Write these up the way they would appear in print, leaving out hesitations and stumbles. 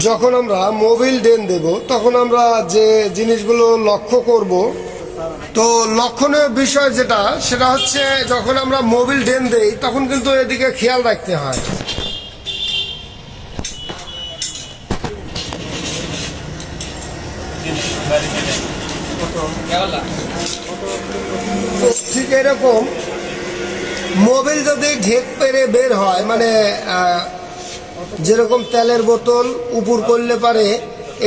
যখন আমরা Mobil drain দেব তখন আমরা যে জিনিসগুলো লক্ষ্য করব, তো লক্ষণীয় বিষয় সেটা হচ্ছে যখন আমরা মোবিল ড্রেন দেই তখন কিন্তু এদিকে খেয়াল রাখতে হয়। তো ঠিক এরকম মোবিল যদি ঢেক পেরে বের হয়, মানে যেরকম তেলের বোতল উপর করলে পারে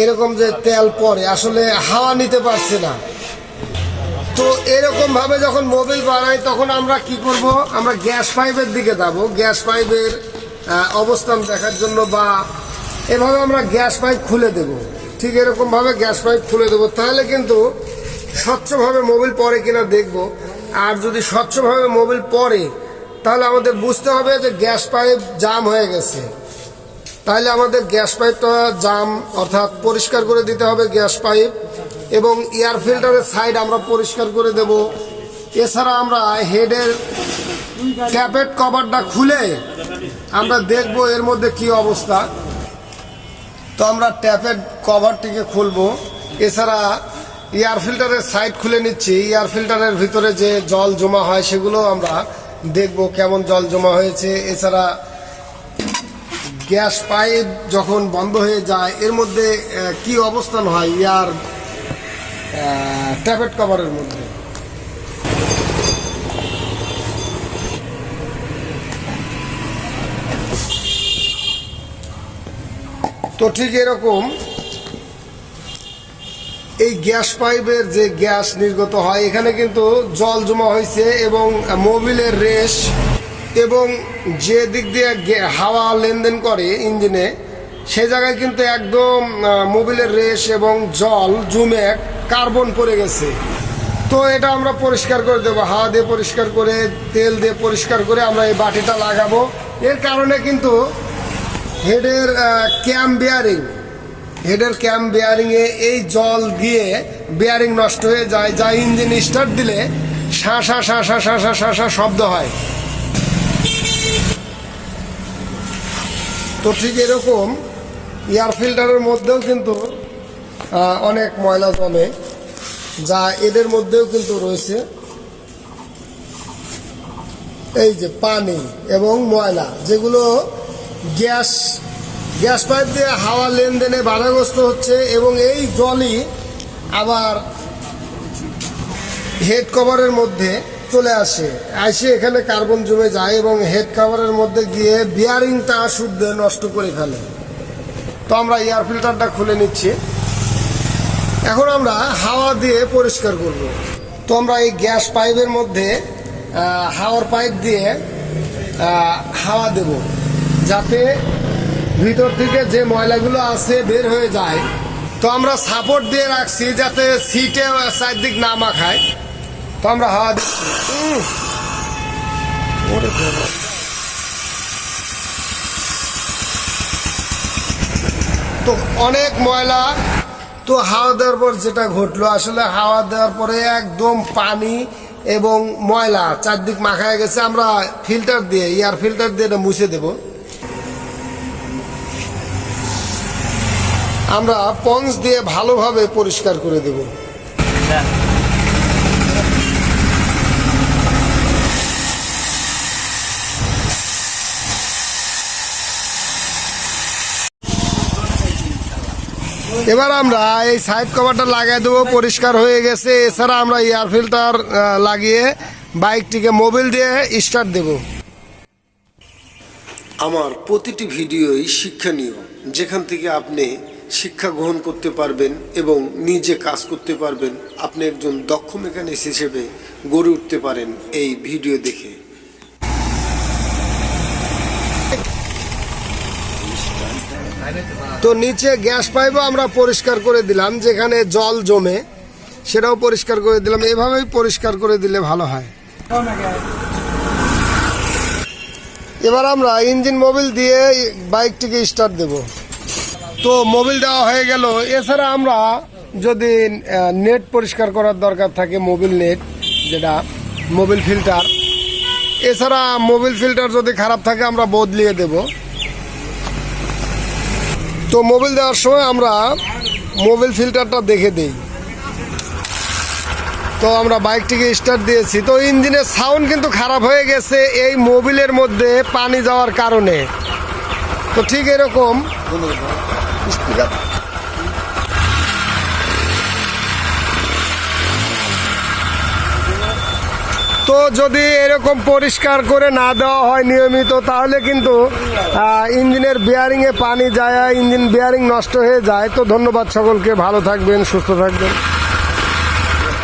এরকম যে তেল পরে আসলে হাওয়া নিতে পারছে না, তো এরকম ভাবে যখন মোবিল বানাই তখন আমরা কি করব, আমরা গ্যাস পাইপের দিকে যাব, গ্যাস পাইপের অবস্থান দেখার জন্য, বা এভাবে আমরা গ্যাস পাইপ খুলে দেব। ঠিক এরকম ভাবে গ্যাস পাইপ খুলে দেব, তাহলে কিন্তু স্বচ্ছভাবে মোবিল পরে কিনা দেখব। আর যদি স্বচ্ছভাবে মোবিল পরে তাহলে আমাদের বুঝতে হবে যে গ্যাস পাইপ জাম হয়ে গেছে, তাহলে আমাদের গ্যাস পাইপটা জাম অর্থাৎ পরিষ্কার করে দিতে হবে গ্যাস পাইপ, এবং এয়ার ফিল্টারের সাইড আমরা পরিষ্কার করে দেব। এছাড়া আমরা হেডের ক্যাপেট কভারটা খুলে আমরা দেখব এর মধ্যে কি অবস্থা। তো আমরা ট্যাপের কভারটিকে খুলবো। এছাড়া এয়ার ফিল্টারের সাইড খুলে নিচ্ছি, এয়ার ফিল্টারের ভিতরে যে জল জমা হয় সেগুলো আমরা দেখব কেমন জল জমা হয়েছে। এছাড়া গ্যাস পাইপ যখন বন্ধ হয়ে যায় এর মধ্যে কি অবস্থান হয় এয়ার ট্যাপেট কভারের মধ্যে। তো ঠিক এরকম এই গ্যাস পাইপের যে গ্যাস নির্গত হয় এখানে কিন্তু জল জমা হয়েছে, এবং মোবিলের রেশ এবং যে দিক দিয়ে হাওয়া লেনদেন করে ইঞ্জিনে সে জায়গায় কিন্তু একদম মোবিলের রেশ এবং জল জমে কার্বন পড়ে গেছে। তো এটা আমরা পরিষ্কার করে দেবো, হাওয়া দিয়ে পরিষ্কার করে, তেল দিয়ে পরিষ্কার করে আমরা এই বাটিটা লাগাবো। এর কারণে কিন্তু হেডের ক্যাম বেয়ারিংয়ে এই জল গিয়ে বেয়ারিং নষ্ট হয়ে যায়, যা ইঞ্জিন স্টার্ট দিলে শাঁসা শাঁসা শাঁসা শাঁসা শব্দ হয়। তো ঠিক এরকম এয়ার ফিল্টারের মধ্যেও কিন্তু অনেক ময়লা জমে, যা এদের মধ্যেও কিন্তু রয়েছে এই যে পানি এবং ময়লা, যেগুলো গ্যাস পাইপ দিয়ে হাওয়া লেনদেনে বাধাগ্রস্ত হচ্ছে, এবং এই জলই আবার হেড কভারের মধ্যে চলে আসে এখানে কার্বন জমে যায় এবং হেড কভারের মধ্যে গিয়ে বিয়ারিংটা শুদ্ধ নষ্ট করে ফেলে। তো আমরা এয়ার ফিল্টারটা খুলে নিচ্ছি। এখন আমরা হাওয়া দিয়ে পরিষ্কার করব। তো আমরা এই গ্যাস পাইপের মধ্যে হাওয়ার পাইপ দিয়ে হাওয়া দেব, যাতে ভিতর থেকে যে ময়লাগুলো আছে বের হয়ে যায়। তো আমরা সাপোর্ট দিয়ে রাখছি যাতে সিটে চারদিক না মাখায়। তো আমরা হাওয়া দিচ্ছি। তো অনেক ময়লা, তো হাওয়া দেওয়ার পর যেটা ঘটলো, আসলে হাওয়া দেওয়ার পরে একদম পানি এবং ময়লা চারদিক মাখায় গেছে। আমরা ফিল্টার দিয়ে, এয়ার ফিল্টার দিয়ে এটা মুছে দেব। আমরা পঞ্চ দিয়ে ভালোভাবে পরিষ্কার করে দেব। এবার আমরা এই সাইড কভারটা লাগিয়ে দেবো, পরিষ্কার হয়ে গেছে। এছাড়া আমরা এয়ার ফিল্টার লাগিয়ে বাইকটিকে মোবিল দিয়ে স্টার্ট দেব। আমার প্রতিটি ভিডিওই শিক্ষণীয়, যেখান থেকে আপনি শিক্ষা গ্রহণ করতে পারবেন এবং নিজে কাজ করতে পারবেন। আপনি একজন দক্ষ মেকানিক হিসেবে গড়ে উঠতে পারেন এই ভিডিও দেখে। তো নিচে গ্যাস পাইপও আমরা পরিষ্কার করে দিলাম, যেখানে জল জমে সেটাও পরিষ্কার করে দিলাম। এভাবেই পরিষ্কার করে দিলে ভালো হয়। এবার আমরা ইঞ্জিন মোবিল দিয়ে বাইকটিকে স্টার্ট দেব। তো মোবিল দেওয়া হয়ে গেল। এছাড়া আমরা যদি নেট পরিষ্কার করার দরকার থাকে, মোবিল নেট, যেটা মোবিল ফিল্টার, এছাড়া মোবিল ফিল্টার যদি খারাপ থাকে আমরা বদলিয়ে দেব। তো মোবিল দেওয়ার সময় আমরা মোবিল ফিল্টারটা দেখে দিই। তো আমরা বাইকটিকে স্টার্ট দিয়েছি, তো ইঞ্জিনের সাউন্ড কিন্তু খারাপ হয়ে গেছে এই মোবিলের মধ্যে পানি যাওয়ার কারণে। তো ঠিক এরকম তো যদি এরকম পরিষ্কার করে না দেওয়া হয় নিয়মিত, তাহলে কিন্তু ইঞ্জিনের বিয়ারিংয়ে পানি যায়, ইঞ্জিন বিয়ারিং নষ্ট হয়ে যায়। তো ধন্যবাদ সকলকে, ভালো থাকবেন, সুস্থ থাকবেন।